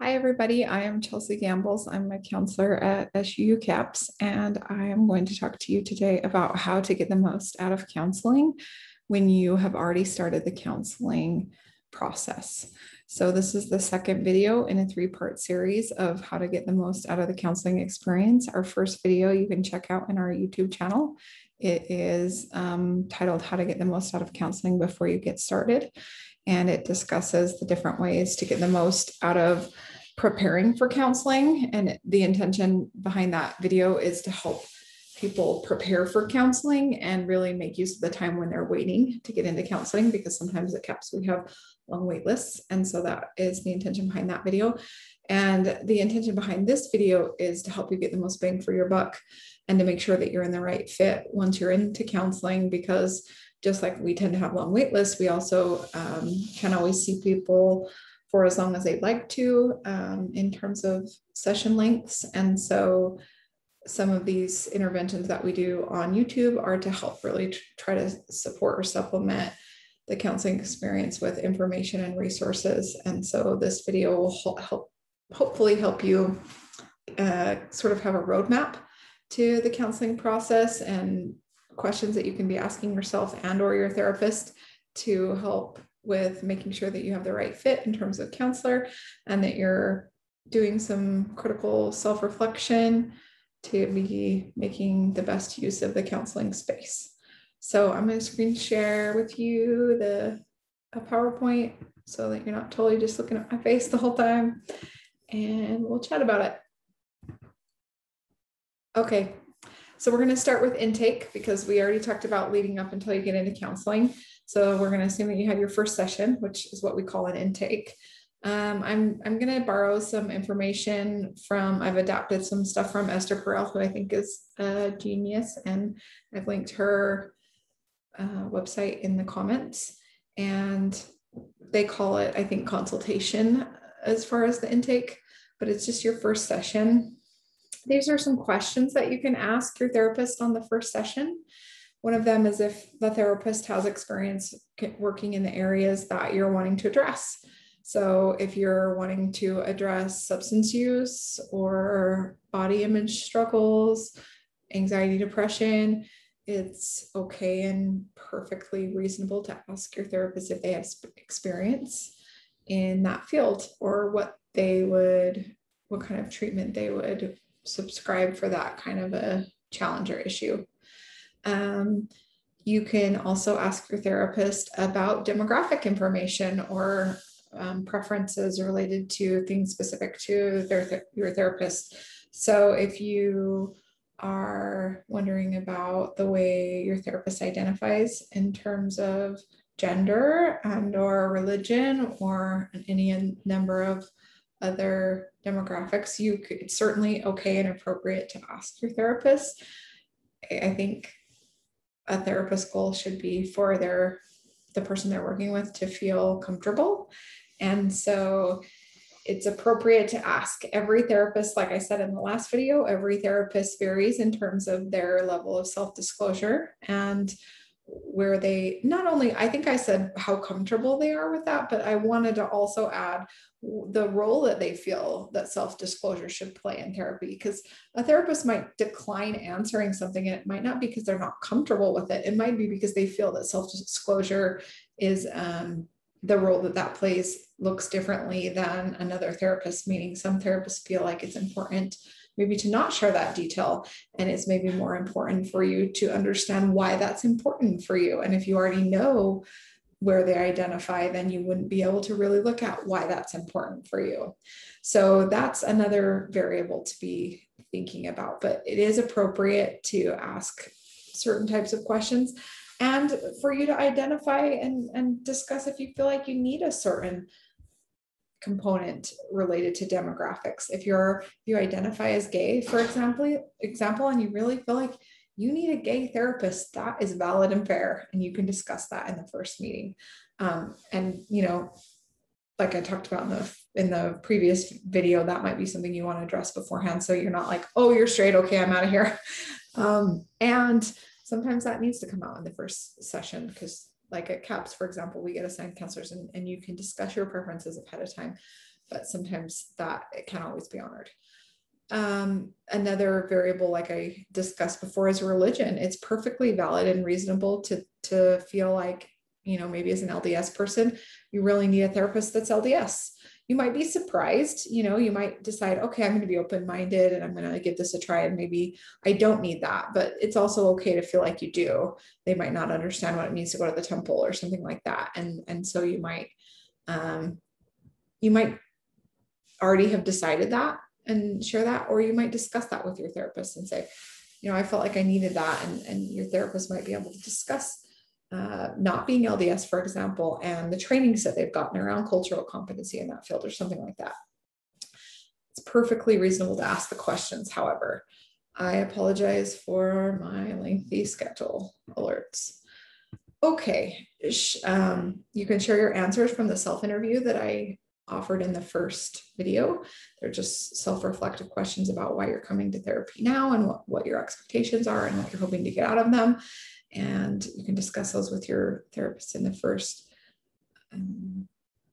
Hi, everybody. I am Chelsea Gambles. I'm a counselor at SUU CAPS, and I am going to talk to you today about how to get the most out of counseling when you have already started the counseling process. So this is the second video in a three-part series of how to get the most out of the counseling experience. Our first video you can check out in our YouTube channel. It is titled How to Get the Most Out of Counseling Before You Get Started. And it discusses the different ways to get the most out of preparing for counseling. And the intention behind that video is to help people prepare for counseling and really make use of the time when they're waiting to get into counseling, because sometimes at CAPS we have long wait lists. And so that is the intention behind that video. And the intention behind this video is to help you get the most bang for your buck and to make sure that you're in the right fit once you're into counseling, because just like we tend to have long wait lists, we also can always see people for as long as they'd like to in terms of session lengths. And so some of these interventions that we do on YouTube are to help really try to support or supplement the counseling experience with information and resources. And so this video will hopefully help you sort of have a roadmap to the counseling process and questions that you can be asking yourself and or your therapist to help with making sure that you have the right fit in terms of counselor, and that you're doing some critical self-reflection to be making the best use of the counseling space. So I'm going to screen share with you a PowerPoint so that you're not totally just looking at my face the whole time, and we'll chat about it. Okay. So we're going to start with intake, because we already talked about leading up until you get into counseling. So we're going to assume that you had your first session, which is what we call an intake. I'm going to borrow some information from, I've adapted some stuff from Esther Perel, who I think is a genius, and I've linked her website in the comments. And they call it, I think, consultation as far as the intake, but it's just your first session. These are some questions that you can ask your therapist on the first session. One of them is if the therapist has experience working in the areas that you're wanting to address. So if you're wanting to address substance use or body image struggles, anxiety, depression, it's okay and perfectly reasonable to ask your therapist if they have experience in that field, or what kind of treatment they would subscribe for that kind of a challenge or issue. You can also ask your therapist about demographic information or preferences related to things specific to your therapist. So if you are wondering about the way your therapist identifies in terms of gender and or religion or any number of other demographics, it's certainly okay and appropriate to ask your therapist. I think a therapist goal should be for the person they're working with to feel comfortable. And so it's appropriate to ask. Every therapist, like I said in the last video, every therapist varies in terms of their level of self-disclosure and where they not only, I think I said how comfortable they are with that, but I wanted to also add the role that they feel that self-disclosure should play in therapy, because a therapist might decline answering something, and it might not be because they're not comfortable with it. It might be because they feel that self-disclosure is the role that plays looks differently than another therapist, meaning some therapists feel like it's important maybe to not share that detail, and it's maybe more important for you to understand why that's important for you. And if you already know where they identify, then you wouldn't be able to really look at why that's important for you. So that's another variable to be thinking about, but it is appropriate to ask certain types of questions and for you to identify and discuss if you feel like you need a certain component related to demographics. If you identify as gay, for example, and you really feel like you need a gay therapist, that is valid and fair, and you can discuss that in the first meeting. And like I talked about in the previous video, that might be something you want to address beforehand, so you're not like, oh, you're straight, okay, I'm out of here. And sometimes that needs to come out in the first session, because like at CAPS, for example, we get assigned counselors, and you can discuss your preferences ahead of time. but sometimes that it can't always be honored. Another variable, like I discussed before, is religion. It's perfectly valid and reasonable to feel like, you know, maybe as an LDS person, you really need a therapist that's LDS. You might be surprised, you know, you might decide, okay, I'm going to be open-minded and I'm going to give this a try, and maybe I don't need that, but it's also okay to feel like you do. They might not understand what it means to go to the temple or something like that. And so you might already have decided that and share that, or you might discuss that with your therapist and say, you know, I felt like I needed that. And your therapist might be able to discuss not being LDS, for example, and the trainings that they've gotten around cultural competency in that field or something like that. It's perfectly reasonable to ask the questions. However, I apologize for my lengthy schedule alerts. Okay, you can share your answers from the self-interview that I offered in the first video. They're just self-reflective questions about why you're coming to therapy now and what your expectations are and what you're hoping to get out of them. And you can discuss those with your therapist in the first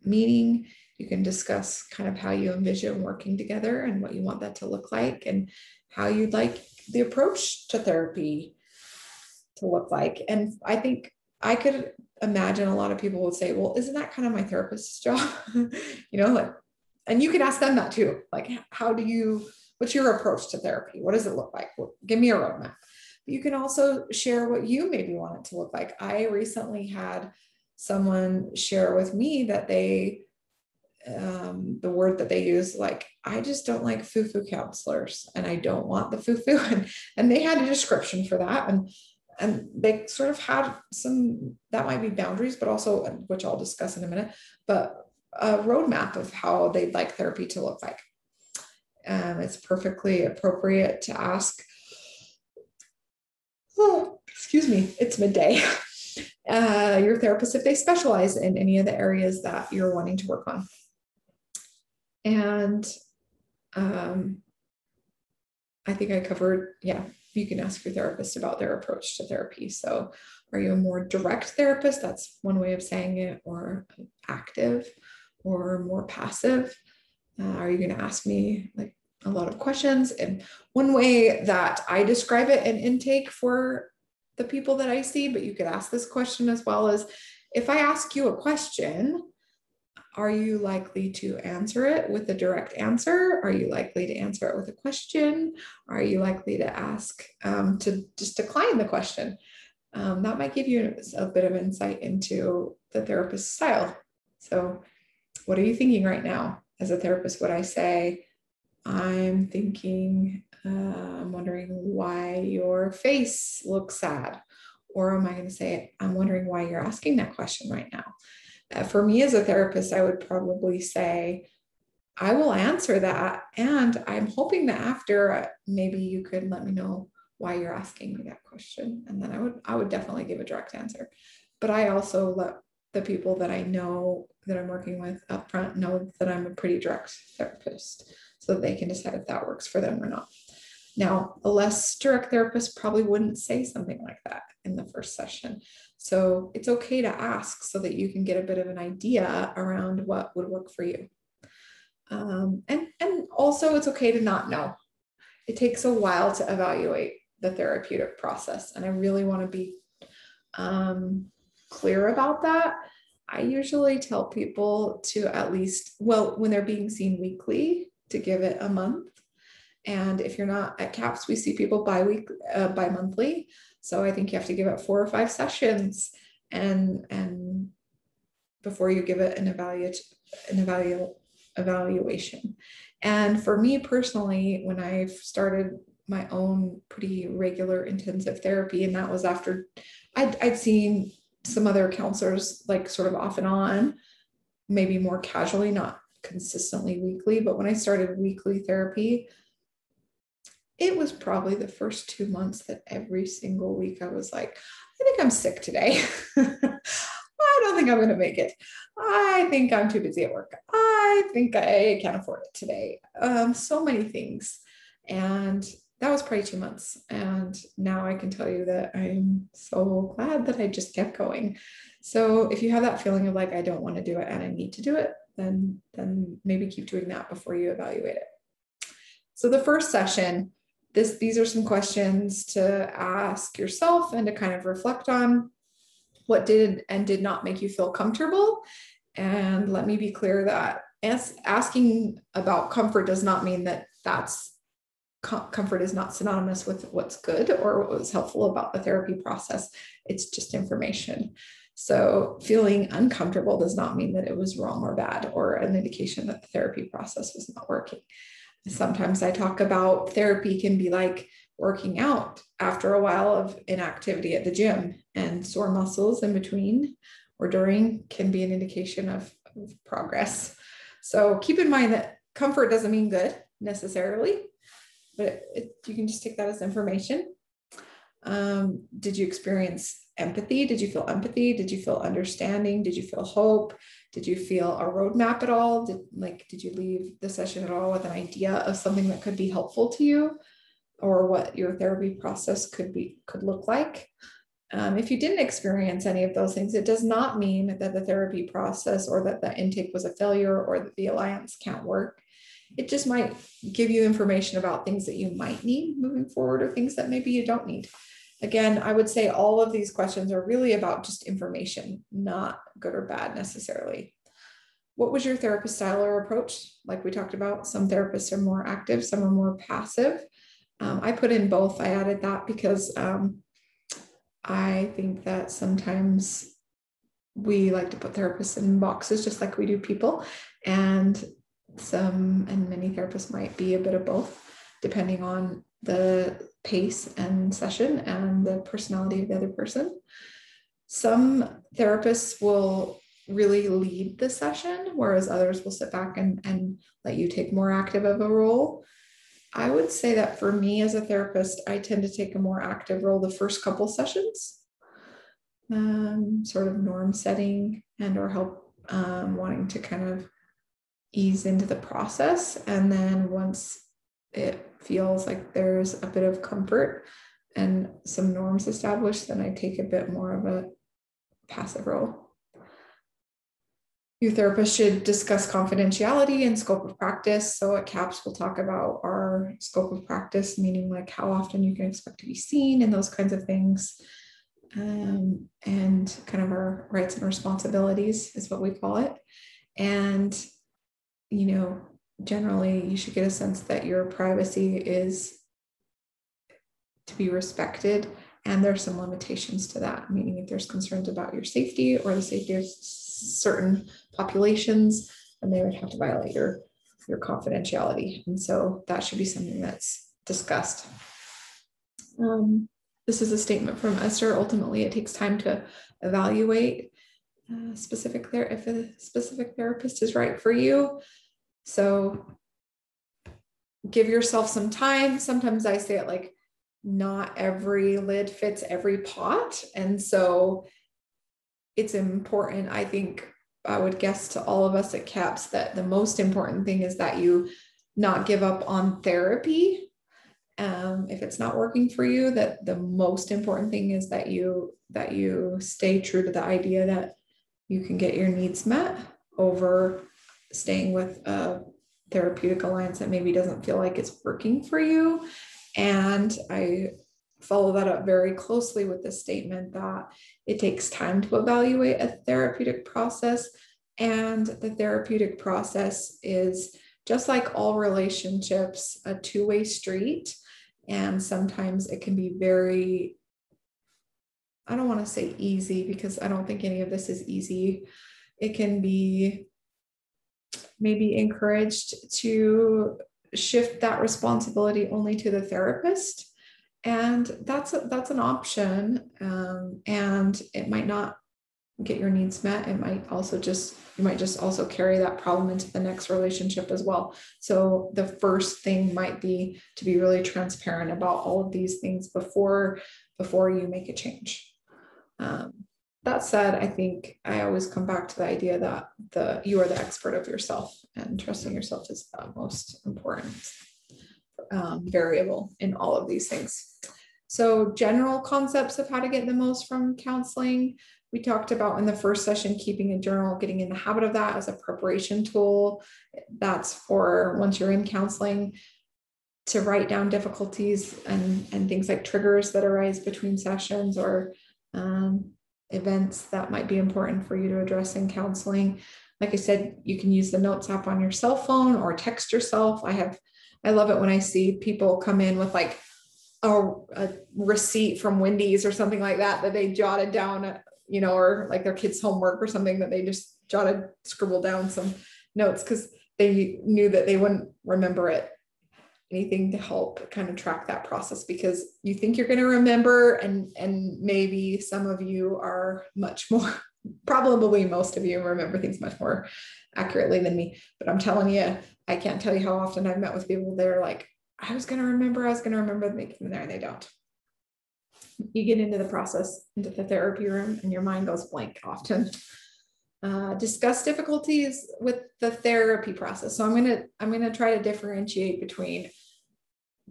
meeting. You can discuss kind of how you envision working together and what you want that to look like, and how you'd like the approach to therapy to look like. And I think I could imagine a lot of people would say, well, isn't that kind of my therapist's job? You know, like, and you can ask them that too. Like, what's your approach to therapy? What does it look like? Well, give me a roadmap. But you can also share what you maybe want it to look like. I recently had someone share with me that they, the word that they use, like, I just don't like foo-foo counselors and I don't want the foo-foo. And they had a description for that. And they sort of had some, that might be boundaries, but also, which I'll discuss in a minute, but a roadmap of how they'd like therapy to look like. It's perfectly appropriate to ask, excuse me, it's midday, your therapist if they specialize in any of the areas that you're wanting to work on. And I think I covered, yeah, you can ask your therapist about their approach to therapy. So are you a more direct therapist? That's one way of saying it, or active, or more passive? Are you going to ask me like a lot of questions? And one way that I describe it in intake for the people that I see, but you could ask this question as well, is if I ask you a question, are you likely to answer it with a direct answer? Are you likely to answer it with a question? Are you likely to ask to just decline the question? That might give you a bit of insight into the therapist's style. So what are you thinking right now? As a therapist, would I say, I'm thinking, I'm wondering why your face looks sad? Or am I going to say, I'm wondering why you're asking that question right now? For me as a therapist, I would probably say, I will answer that. And I'm hoping that after, maybe you could let me know why you're asking me that question. And then I would definitely give a direct answer. But I also let the people that I know that I'm working with up front know that I'm a pretty direct therapist, so that they can decide if that works for them or not. Now, a less direct therapist probably wouldn't say something like that in the first session. So it's okay to ask so that you can get a bit of an idea around what would work for you. And also it's okay to not know. It takes a while to evaluate the therapeutic process. And I really want to be clear about that. I usually tell people to at least, well, when they're being seen weekly, to give it a month. And if you're not at CAPS, we see people bi-monthly. So I think you have to give it 4 or 5 sessions and before you give it an evaluation. And for me personally, when I started my own pretty regular intensive therapy, and that was after I'd seen some other counselors, like sort of off and on, maybe more casually, not consistently weekly. But when I started weekly therapy, it was probably the first 2 months that every single week I was like, I think I'm sick today. I don't think I'm going to make it. I think I'm too busy at work. I think I can't afford it today. So many things. And that was probably 2 months. And now I can tell you that I'm so glad that I just kept going. So if you have that feeling of like, I don't want to do it and I need to do it, then maybe keep doing that before you evaluate it. So the first session, these are some questions to ask yourself and to kind of reflect on what did and did not make you feel comfortable. And let me be clear that asking about comfort does not mean that comfort is not synonymous with what's good or what was helpful about the therapy process. It's just information. So feeling uncomfortable does not mean that it was wrong or bad or an indication that the therapy process was not working. Sometimes I talk about therapy can be like working out after a while of inactivity at the gym, and sore muscles in between or during can be an indication of progress. So keep in mind that comfort doesn't mean good necessarily, but you can just take that as information. Did you experience empathy? Did you feel empathy? Did you feel understanding? Did you feel hope? Did you feel a roadmap at all? Did you leave the session at all with an idea of something that could be helpful to you, or what your therapy process could look like? If you didn't experience any of those things, it does not mean that the therapy process or that the intake was a failure or that the alliance can't work. It just might give you information about things that you might need moving forward or things that maybe you don't need. Again, I would say all of these questions are really about just information, not good or bad necessarily. What was your therapist style or approach? Like we talked about, some therapists are more active, some are more passive. I put in both. I added that because I think that sometimes we like to put therapists in boxes just like we do people, and many therapists might be a bit of both, depending on the pace and session and the personality of the other person. Some therapists will really lead the session, whereas others will sit back and let you take more active of a role. I would say that for me as a therapist, I tend to take a more active role the first couple sessions, sort of norm setting and or help wanting to kind of ease into the process. And then once it feels like there's a bit of comfort and some norms established, then I take a bit more of a passive role. Your therapist should discuss confidentiality and scope of practice. So at CAPS, we'll talk about our scope of practice, meaning like how often you can expect to be seen and those kinds of things. And kind of our rights and responsibilities is what we call it. And, generally you should get a sense that your privacy is to be respected. And there's some limitations to that, meaning if there's concerns about your safety or the safety of certain populations, then they would have to violate your confidentiality. And so that should be something that's discussed. This is a statement from Esther. Ultimately, it takes time to evaluate if a specific therapist is right for you. So give yourself some time. Sometimes I say it like, not every lid fits every pot. And so it's important, I think, I would guess to all of us at CAPS that the most important thing is that you not give up on therapy. If it's not working for you, that the most important thing is that you stay true to the idea that you can get your needs met over staying with a therapeutic alliance that maybe doesn't feel like it's working for you. And I follow that up very closely with the statement that it takes time to evaluate a therapeutic process. And the therapeutic process is, just like all relationships, a two-way street. And sometimes it can be very, I don't want to say easy, because I don't think any of this is easy. It can be maybe encouraged to shift that responsibility only to the therapist. And that's an option. And it might not get your needs met. It might also you might just also carry that problem into the next relationship as well. So the first thing might be to be really transparent about all of these things before you make a change. That said, I think I always come back to the idea that you are the expert of yourself, and trusting yourself is the most important variable in all of these things. So general concepts of how to get the most from counseling. We talked about in the first session, keeping a journal, getting in the habit of that as a preparation tool. That's for once you're in counseling, to write down difficulties and things like triggers that arise between sessions, or events that might be important for you to address in counseling. Like I said, you can use the notes app on your cell phone or text yourself. I love it when I see people come in with like a receipt from Wendy's or something like that they jotted down, you know, or like their kids' homework or something that they just scribbled down some notes because they knew that they wouldn't remember it. Anything to help kind of track that process, because you think you're going to remember, and maybe some of you are much more, probably most of you remember things much more accurately than me. But I'm telling you, I can't tell you how often I've met with people that are like, I was going to remember, they came in there and they don't. You get into the process, into the therapy room, and your mind goes blank often. Discuss difficulties with the therapy process. So I'm going to try to differentiate between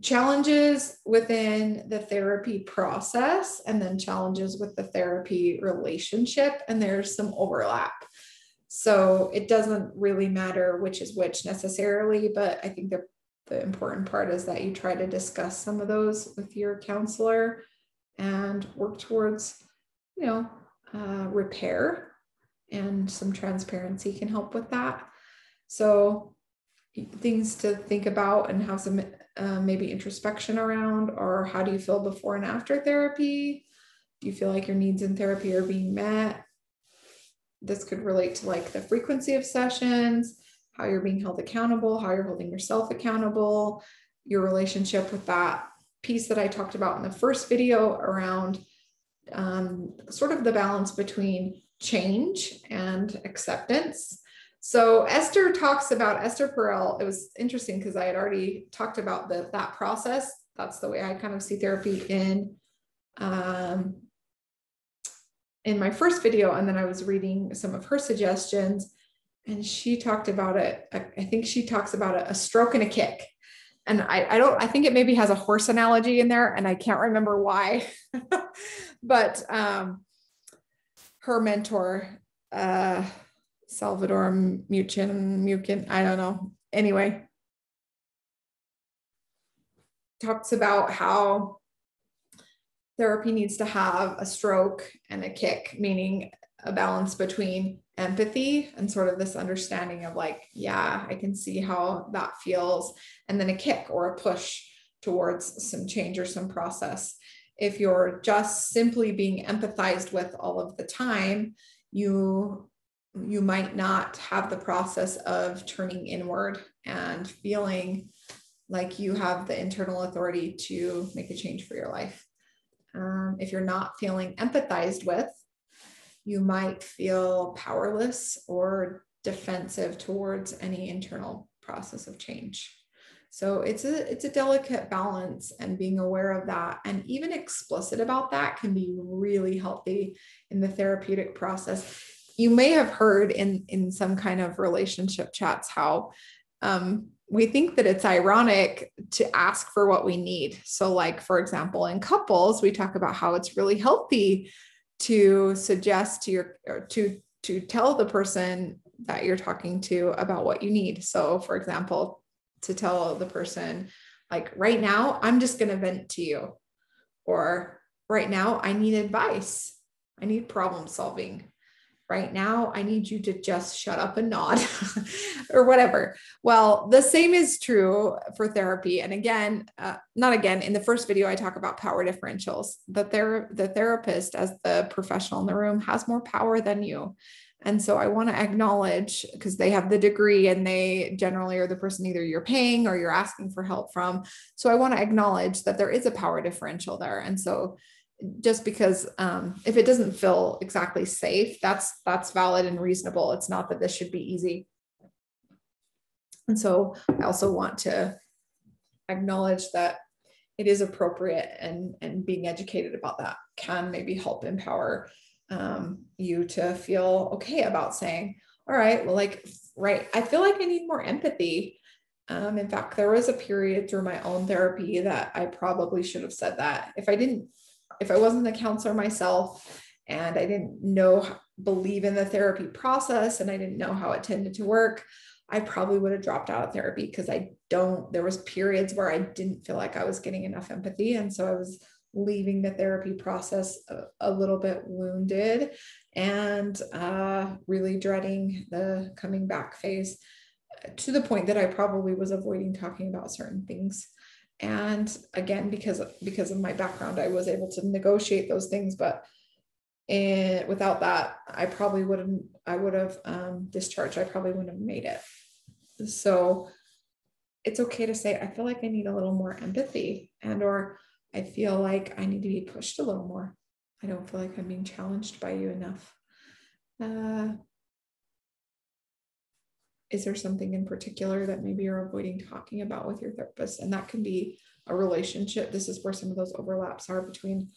challenges within the therapy process and then challenges with the therapy relationship. And there's some overlap. So it doesn't really matter which is which necessarily, but I think the important part is that you try to discuss some of those with your counselor and work towards, repair, and some transparency can help with that. So things to think about and have some maybe introspection around, or how do you feel before and after therapy? Do you feel like your needs in therapy are being met? This could relate to like the frequency of sessions, how you're being held accountable, how you're holding yourself accountable, your relationship with that piece that I talked about in the first video around sort of the balance between change and acceptance. So Esther Perel, it was interesting because I had already talked about that process. That's the way I kind of see therapy in my first video. And then I was reading some of her suggestions, and she talked about it. I think she talks about a stroke and a kick. And I think it maybe has a horse analogy in there, and I can't remember why, but her mentor, Salvador Mucin, I don't know. Anyway, talks about how therapy needs to have a stroke and a kick, meaning a balance between empathy and sort of this understanding of like, yeah, I can see how that feels, and then a kick or a push towards some change or some process. If you're just simply being empathized with all of the time, you might not have the process of turning inward and feeling like you have the internal authority to make a change for your life. If you're not feeling empathized with, you might feel powerless or defensive towards any internal process of change. So it's a delicate balance, and being aware of that and even explicit about that can be really healthy in the therapeutic process. You may have heard in some kind of relationship chats how we think that it's ironic to ask for what we need. So like, for example, in couples, we talk about how it's really healthy to suggest to tell the person that you're talking to about what you need. So for example, to tell the person like, right now, I'm just going to vent to you, or right now I need advice. I need problem solving. Right now, I need you to just shut up and nod or whatever. Well, the same is true for therapy. And again, in the first video, I talk about power differentials. The therapist, as the professional in the room, has more power than you. And so I want to acknowledge, because they have the degree and they generally are the person either you're paying or you're asking for help from. So I want to acknowledge that there is a power differential there. And so just because if it doesn't feel exactly safe, that's valid and reasonable. It's not that this should be easy. And so I also want to acknowledge that it is appropriate, and being educated about that can maybe help empower you to feel okay about saying, all right, well, I feel like I need more empathy. In fact, there was a period through my own therapy that I probably should have said that. If I wasn't a counselor myself and I didn't believe in the therapy process, and I didn't know how it tended to work, I probably would have dropped out of therapy, because there was periods where I didn't feel like I was getting enough empathy. And so I was leaving the therapy process a little bit wounded, and really dreading the coming back phase, to the point that I probably was avoiding talking about certain things. And again, because of my background, I was able to negotiate those things, but without that, I would have discharged. I probably wouldn't have made it. So it's okay to say, I feel like I need a little more empathy, or I feel like I need to be pushed a little more. I don't feel like I'm being challenged by you enough. Is there something in particular that maybe you're avoiding talking about with your therapist? And that can be a relationship. This is where some of those overlaps are between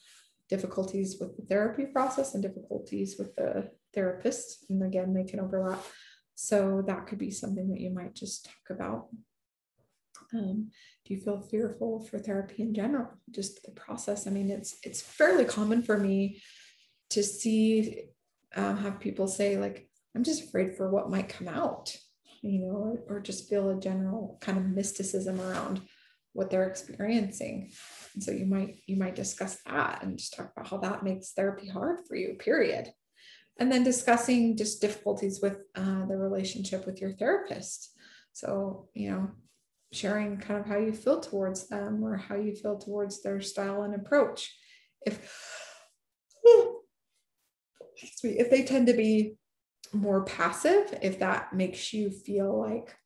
difficulties with the therapy process and difficulties with the therapist. And again, they can overlap. So that could be something that you might just talk about. Do you feel fearful for therapy in general? Just the process. I mean, it's fairly common for me to see, have people say, like, I'm just afraid for what might come out, or just feel a general kind of mysticism around what they're experiencing. And so you might discuss that and just talk about how that makes therapy hard for you, period. And then discussing just difficulties with the relationship with your therapist. So, sharing kind of how you feel towards them, or how you feel towards their style and approach. If they tend to be more passive, if that makes you feel like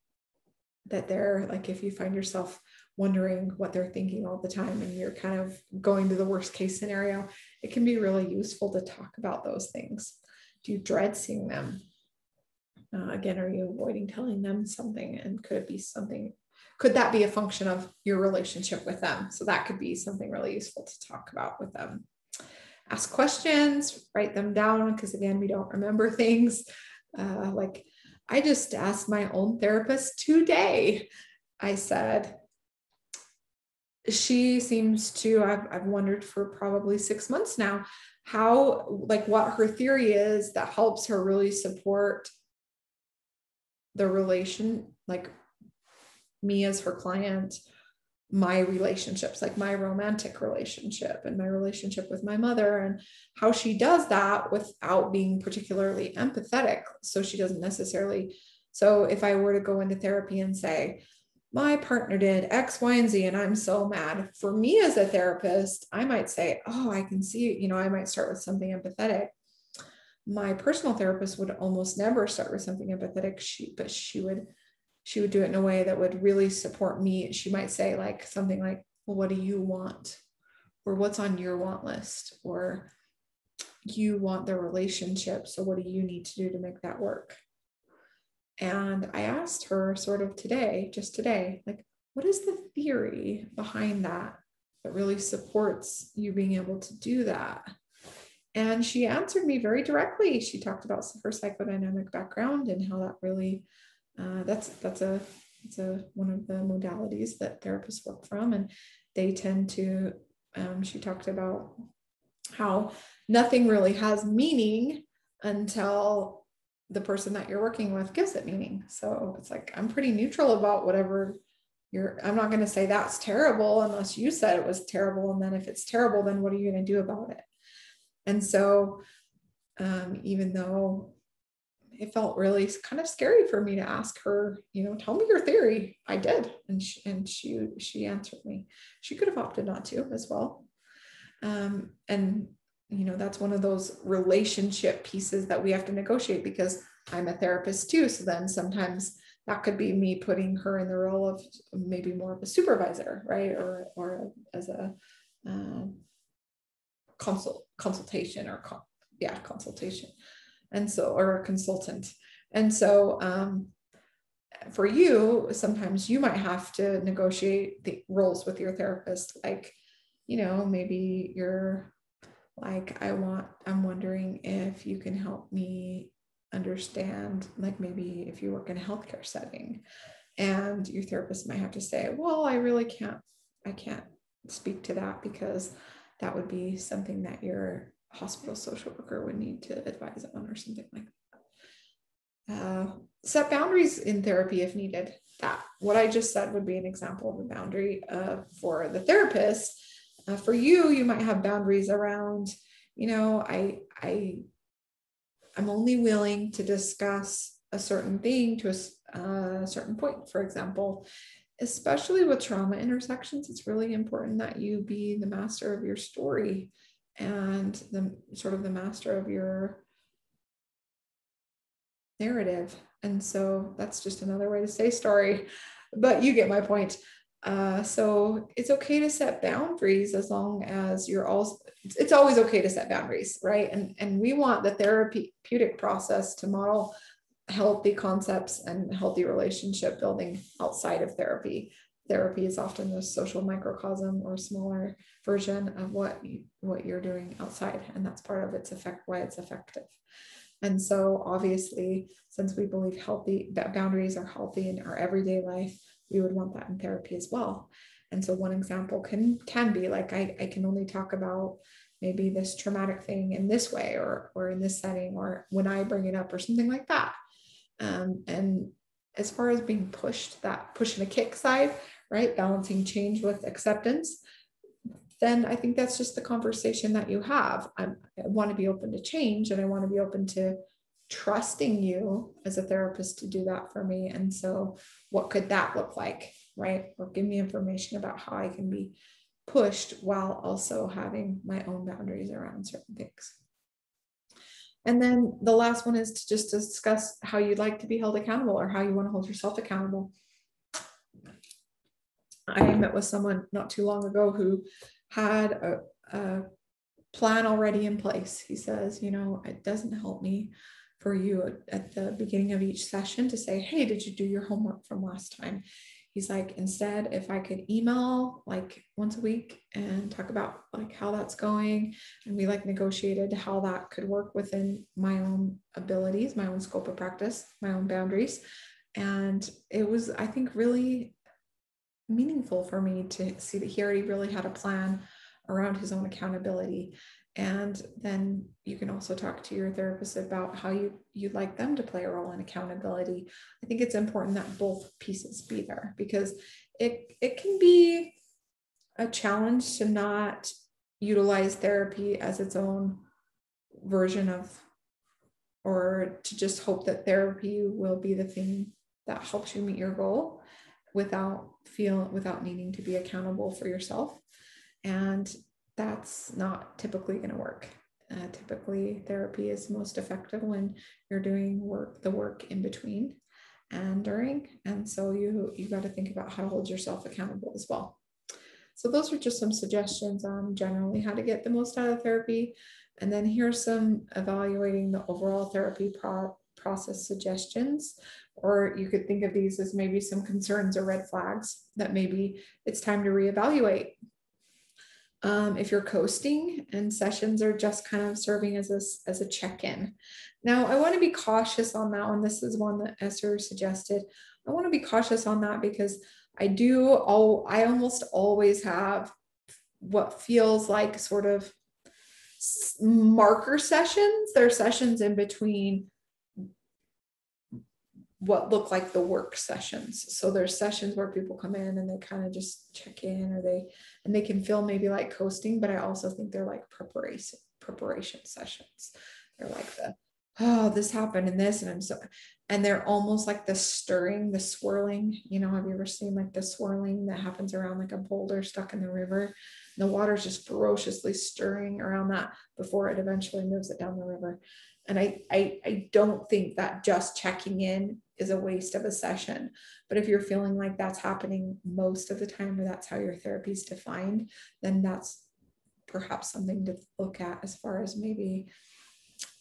that they're like, if you find yourself wondering what they're thinking all the time and you're kind of going to the worst case scenario, it can be really useful to talk about those things. Do you dread seeing them? Again, are you avoiding telling them something? And could that be a function of your relationship with them? So that could be something really useful to talk about with them. Ask questions, write them down, because again, we don't remember things. Like I just asked my own therapist today. I said, she seems to, I've wondered for probably 6 months now, what her theory is that helps her really support the relation, like me as her client, my relationships, like my romantic relationship and my relationship with my mother, and how she does that without being particularly empathetic. So she doesn't necessarily, so if I were to go into therapy and say, my partner did X, Y, and Z, and I'm so mad. For me as a therapist, I might say, oh, I can see, I might start with something empathetic. My personal therapist would almost never start with something empathetic, but she would do it in a way that would really support me. She might say like something like, well, what do you want? Or what's on your want list? Or you want the relationship, so what do you need to do to make that work? And I asked her sort of just today, like, what is the theory behind that really supports you being able to do that? And she answered me very directly. She talked about her psychodynamic background and how that really, that's one of the modalities that therapists work from. And they tend to, she talked about how nothing really has meaning until the person that you're working with gives it meaning. So it's like, I'm pretty neutral about whatever I'm not going to say that's terrible unless you said it was terrible. And then if it's terrible, then what are you going to do about it? And so even though it felt really kind of scary for me to ask her, tell me your theory, I did. And she answered me. She could have opted not to as well. And that's one of those relationship pieces that we have to negotiate, because I'm a therapist too. So then sometimes that could be me putting her in the role of maybe more of a supervisor, right? Or as a consultation. And so, or a consultant. And so for you, sometimes you might have to negotiate the roles with your therapist. Like, maybe you're like, I'm wondering if you can help me understand, like maybe if you work in a healthcare setting, and your therapist might have to say, well, I can't speak to that, because that would be something that your hospital social worker would need to advise on, or something like that. Set boundaries in therapy if needed. That what I just said would be an example of a boundary for the therapist. For you, you might have boundaries around, I'm only willing to discuss a certain thing to a certain point. For example, especially with trauma intersections, it's really important that you be the master of your story and the master of your narrative. And so that's just another way to say story, but you get my point. So it's okay to set boundaries as long as it's always okay to set boundaries, right? And we want the therapeutic process to model healthy concepts and healthy relationship building outside of therapy. Therapy is often a social microcosm or smaller version of what you're doing outside. And that's part of why it's effective. And so obviously, since we believe that boundaries are healthy in our everyday life, we would want that in therapy as well. And so one example can be like, I can only talk about maybe this traumatic thing in this way, or in this setting, or when I bring it up, or something like that. And as far as being pushed, that push and a kick side, right? Balancing change with acceptance, then I think that's just the conversation that you have. I want to be open to change, and I want to be open to trusting you as a therapist to do that for me. And so what could that look like, right? Or give me information about how I can be pushed while also having my own boundaries around certain things. And then the last one is to just discuss how you'd like to be held accountable, or how you want to hold yourself accountable. I met with someone not too long ago who had a plan already in place. He says, it doesn't help me for you at the beginning of each session to say, hey, did you do your homework from last time? He's like, instead, if I could email like once a week and talk about like how that's going, and we like negotiated how that could work within my own abilities, my own scope of practice, my own boundaries. And it was, I think, really meaningful for me to see that he already really had a plan around his own accountability. And then you can also talk to your therapist about how you'd like them to play a role in accountability. I think it's important that both pieces be there, because it can be a challenge to not utilize therapy as its own version of, or to just hope that therapy will be the thing that helps you meet your goal without needing to be accountable for yourself. And that's not typically going to work. Typically, therapy is most effective when you're doing the work in between and during. And so you got to think about how to hold yourself accountable as well. So those are just some suggestions on generally how to get the most out of therapy. And then here's some evaluating the overall therapy process suggestions. Or you could think of these as maybe some concerns or red flags that maybe it's time to reevaluate. If you're coasting and sessions are just kind of serving as a check-in. Now, I want to be cautious on that one. This is one that Esther suggested. I want to be cautious on that because I almost always have what feels like sort of marker sessions. There are sessions in between what look like the work sessions. So there's sessions where people come in and they kind of just check in, or they can feel maybe like coasting, but I also think they're like preparation sessions. They're like this happened and this, and they're almost like the stirring, the swirling. Have you ever seen like the swirling that happens around like a boulder stuck in the river? And the water's just ferociously stirring around that before it eventually moves it down the river. And I don't think that just checking in is a waste of a session. But if you're feeling like that's happening most of the time, or that's how your therapy is defined, then that's perhaps something to look at as far as maybe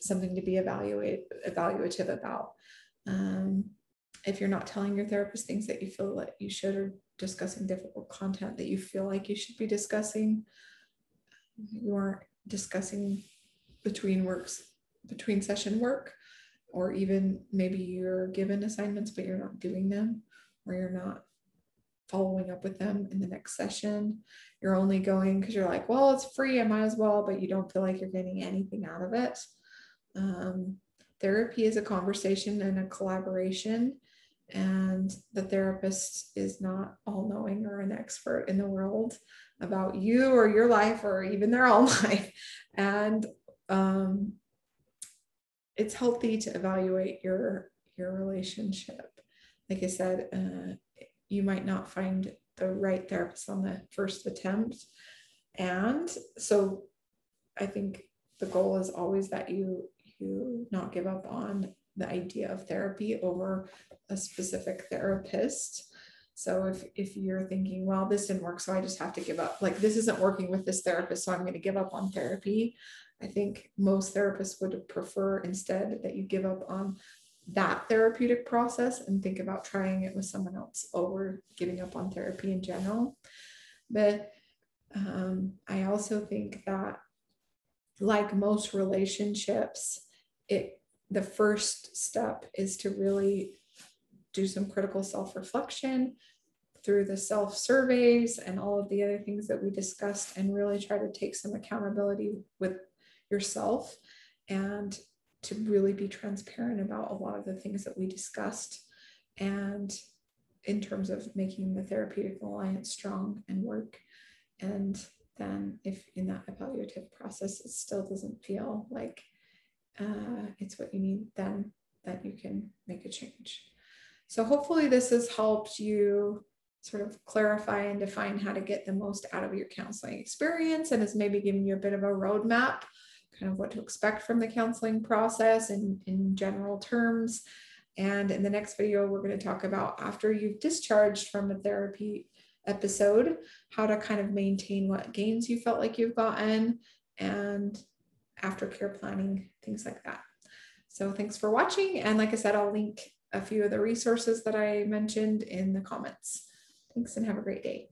something to be evaluative about. If you're not telling your therapist things that you feel that you should, or discussing difficult content that you feel like you should be discussing, you aren't discussing between session work, or even maybe you're given assignments but you're not doing them, or you're not following up with them in the next session. You're only going because you're like, well, it's free, I might as well, but you don't feel like you're getting anything out of it. Therapy is a conversation and a collaboration, and the therapist is not all-knowing or an expert in the world about you or your life or even their own life. And it's healthy to evaluate your relationship. Like I said, you might not find the right therapist on the first attempt. And so I think the goal is always that you not give up on the idea of therapy over a specific therapist. So if you're thinking, well, this didn't work, so I just have to give up, like this isn't working with this therapist, so I'm going to give up on therapy. I think most therapists would prefer instead that you give up on that therapeutic process and think about trying it with someone else over giving up on therapy in general. But I also think that, like most relationships, the first step is to really do some critical self-reflection through the self-surveys and all of the other things that we discussed, and really try to take some accountability with yourself and to really be transparent about a lot of the things that we discussed, and in terms of making the therapeutic alliance strong and work. And then if in that evaluative process it still doesn't feel like it's what you need, then that you can make a change. So hopefully this has helped you sort of clarify and define how to get the most out of your counseling experience, and is maybe giving you a bit of a roadmap, kind of what to expect from the counseling process in general terms. And in the next video, we're going to talk about, after you've discharged from a therapy episode, how to kind of maintain what gains you felt like you've gotten, and aftercare planning, things like that. So thanks for watching. And like I said, I'll link a few of the resources that I mentioned in the comments. Thanks and have a great day.